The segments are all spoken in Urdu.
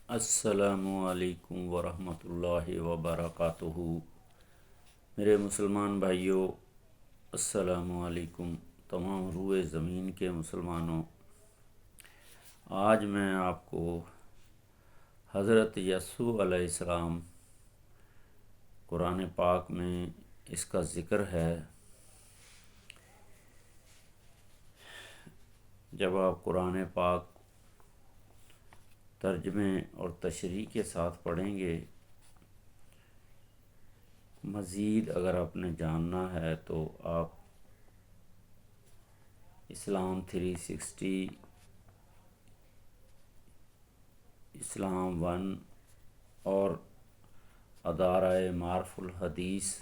السلام علیکم ورحمۃ اللہ وبرکاتہ۔ میرے مسلمان بھائیوں، السلام علیکم۔ تمام روئے زمین کے مسلمانوں، آج میں آپ کو حضرت یسوع علیہ السلام قرآن پاک میں اس کا ذکر ہے۔ جب آپ قرآن پاک ترجمے اور تشریح کے ساتھ پڑھیں گے، مزید اگر آپ نے جاننا ہے تو آپ اسلام 360، اسلام 1 اور ادارہ معارف الحدیث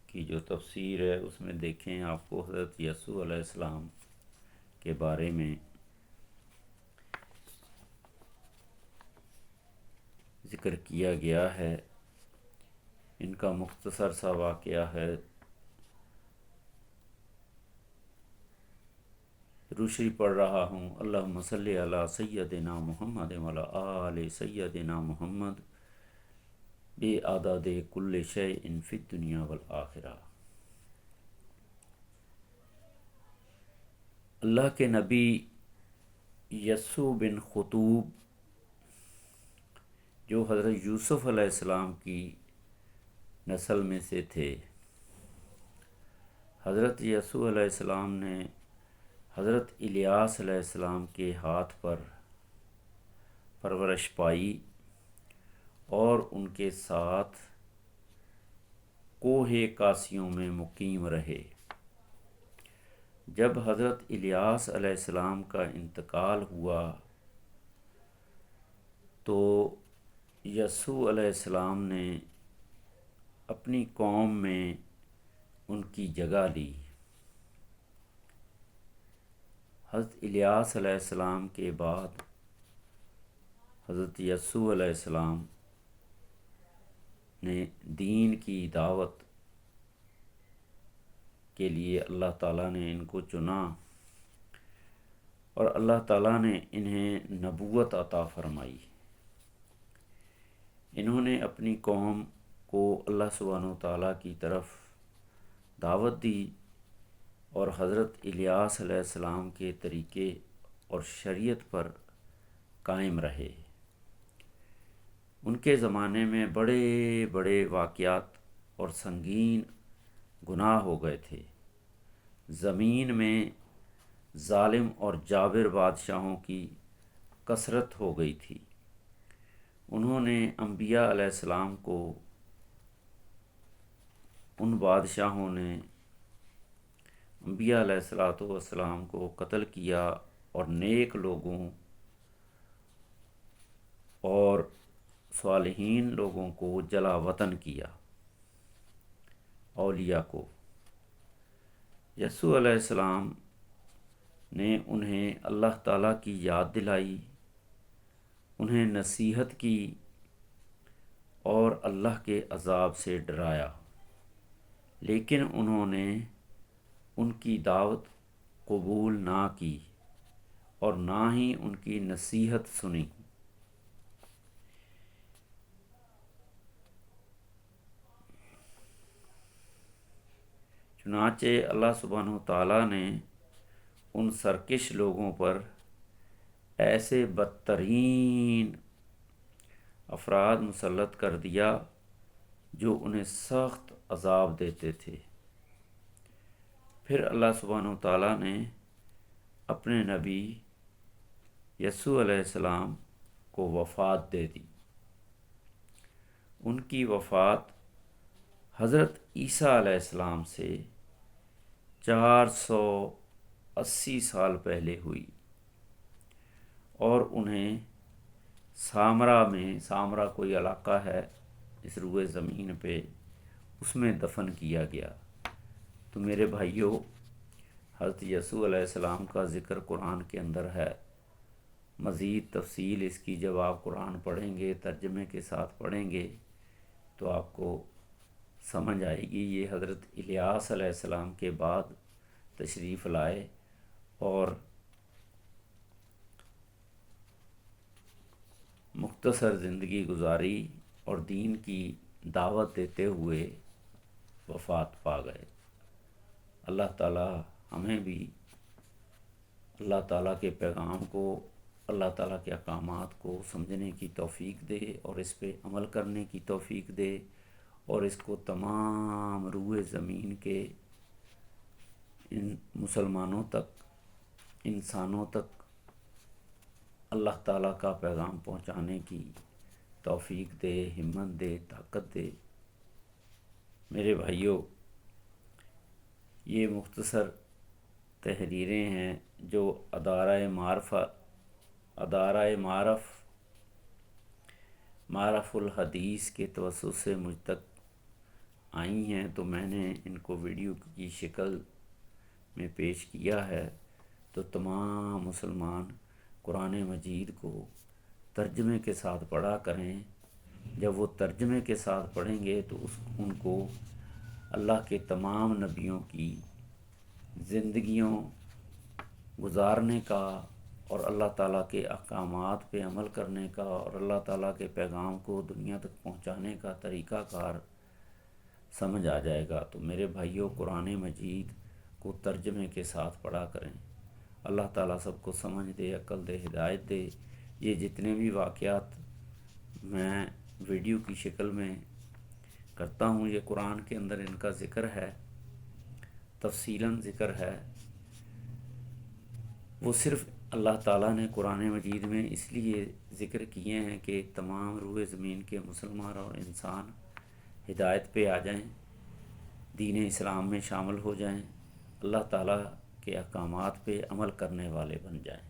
کی جو تفسیر ہے اس میں دیکھیں، آپ کو حضرت یسوع علیہ السلام کے بارے میں ذکر کیا گیا ہے۔ ان کا مختصر سا واقعہ ہے۔ روشری پڑھ رہا ہوں۔ اللہم صلی علی سیدنا محمد وعلی آل سیدنا محمد بعدد کل شیء فی الدنیا والآخرہ۔ اللہ کے نبی یسوع بن خطوب، جو حضرت یوسف علیہ السلام کی نسل میں سے تھے، حضرت یسوع علیہ السلام نے حضرت الیاس علیہ السلام کے ہاتھ پر پرورش پائی اور ان کے ساتھ کوہ کاسیوں میں مقیم رہے۔ جب حضرت الیاس علیہ السلام کا انتقال ہوا تو یسوع علیہ السلام نے اپنی قوم میں ان کی جگہ لی۔ حضرت الیاس علیہ السلام کے بعد حضرت یسوع علیہ السلام نے دین کی دعوت کے لیے اللہ تعالیٰ نے ان کو چنا اور اللہ تعالیٰ نے انہیں نبوت عطا فرمائی۔ انہوں نے اپنی قوم کو اللہ سبحانہ وتعالیٰ کی طرف دعوت دی اور حضرت الیاس علیہ السلام کے طریقے اور شریعت پر قائم رہے۔ ان کے زمانے میں بڑے بڑے واقعات اور سنگین گناہ ہو گئے تھے۔ زمین میں ظالم اور جابر بادشاہوں کی کثرت ہو گئی تھی۔ انہوں نے انبیاء علیہ السلام کو، ان بادشاہوں نے انبیاء علیہ السلام کو قتل کیا اور نیک لوگوں اور صالحین لوگوں کو جلا وطن کیا، اولیاء کو۔ یسوع علیہ السلام نے انہیں اللہ تعالیٰ کی یاد دلائی، انہیں نصیحت کی اور اللہ کے عذاب سے ڈرایا، لیکن انہوں نے ان کی دعوت قبول نہ کی اور نہ ہی ان کی نصیحت سنی۔ چنانچہ اللہ سبحانہ وتعالیٰ نے ان سرکش لوگوں پر ایسے بدترین افراد مسلط کر دیا جو انہیں سخت عذاب دیتے تھے۔ پھر اللہ سبحانہ وتعالیٰ نے اپنے نبی یسوع علیہ السلام کو وفات دے دی۔ ان کی وفات حضرت عیسیٰ علیہ السلام سے 480 سال پہلے ہوئی اور انہیں سامرا کوئی علاقہ ہے اس روئے زمین پہ، اس میں دفن کیا گیا۔ تو میرے بھائیوں، حضرت یسوع علیہ السلام کا ذکر قرآن کے اندر ہے۔ مزید تفصیل اس کی جب آپ قرآن پڑھیں گے، ترجمے کے ساتھ پڑھیں گے تو آپ کو سمجھ آئے گی۔ یہ حضرت الیاس علیہ السلام کے بعد تشریف لائے اور مختصر زندگی گزاری اور دین کی دعوت دیتے ہوئے وفات پا گئے۔ اللہ تعالیٰ ہمیں بھی اللہ تعالیٰ کے پیغام کو، اللہ تعالیٰ کے احکامات کو سمجھنے کی توفیق دے اور اس پہ عمل کرنے کی توفیق دے، اور اس کو تمام روئے زمین کے ان مسلمانوں تک، انسانوں تک اللہ تعالیٰ کا پیغام پہنچانے کی توفیق دے، ہمت دے، طاقت دے۔ میرے بھائیوں، یہ مختصر تحریریں ہیں جو معرف الحدیث کے توسط سے مجھ تک آئی ہیں، تو میں نے ان کو ویڈیو کی شکل میں پیش کیا ہے۔ تو تمام مسلمان قرآن مجید کو ترجمے کے ساتھ پڑھا کریں۔ جب وہ ترجمے کے ساتھ پڑھیں گے تو ان کو اللہ کے تمام نبیوں کی زندگیوں گزارنے کا اور اللہ تعالیٰ کے احکامات پہ عمل کرنے کا اور اللہ تعالیٰ کے پیغام کو دنیا تک پہنچانے کا طریقہ کار سمجھ آ جائے گا۔ تو میرے بھائیوں، قرآن مجید کو ترجمے کے ساتھ پڑھا کریں۔ اللہ تعالیٰ سب کو سمجھ دے، عقل دے، ہدایت دے۔ یہ جتنے بھی واقعات میں ویڈیو کی شکل میں کرتا ہوں، یہ قرآن کے اندر ان کا ذکر ہے، تفصیلاً ذکر ہے۔ وہ صرف اللہ تعالیٰ نے قرآن مجید میں اس لیے ذکر کیے ہیں کہ تمام روئے زمین کے مسلمان اور انسان ہدایت پہ آ جائیں، دین اسلام میں شامل ہو جائیں، اللہ تعالیٰ کے احکامات پہ عمل کرنے والے بن جائیں۔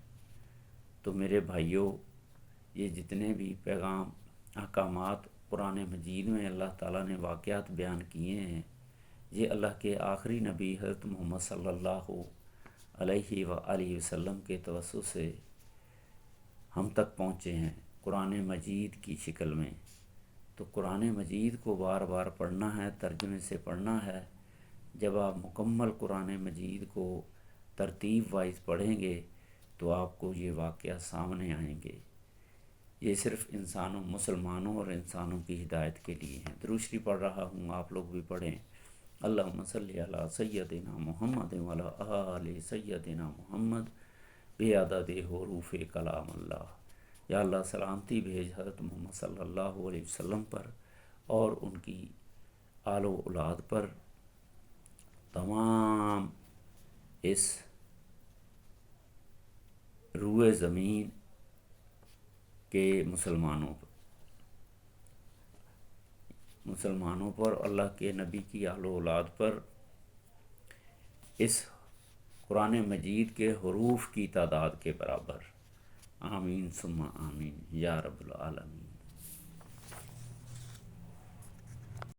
تو میرے بھائیوں، یہ جتنے بھی پیغام، احکامات قرآن مجید میں اللہ تعالیٰ نے واقعات بیان کیے ہیں، یہ اللہ کے آخری نبی حضرت محمد صلی اللہ علیہ وآلہ وسلم کے توسط سے ہم تک پہنچے ہیں قرآن مجید کی شکل میں۔ تو قرآن مجید کو بار بار پڑھنا ہے، ترجمے سے پڑھنا ہے۔ جب آپ مکمل قرآن مجید کو ترتیب وائز پڑھیں گے تو آپ کو یہ واقعہ سامنے آئیں گے۔ یہ صرف مسلمانوں اور انسانوں کی ہدایت کے لیے ہیں۔ درود شریف پڑھ رہا ہوں، آپ لوگ بھی پڑھیں۔ اللہم صلی علی سیدنا محمد وعلی آل سیدنا محمد بعدد حروف کلام اللہ۔ یا اللہ سلامتی بھیج حضرت محمد صلی اللہ علیہ وسلم پر اور ان کی آل و اولاد پر، تمام اس روئے زمین کے مسلمانوں پر، اللہ کے نبی کی آل و اولاد پر، اس قرآن مجید کے حروف کی تعداد کے برابر۔ آمین ثم آمین یا رب العالمین۔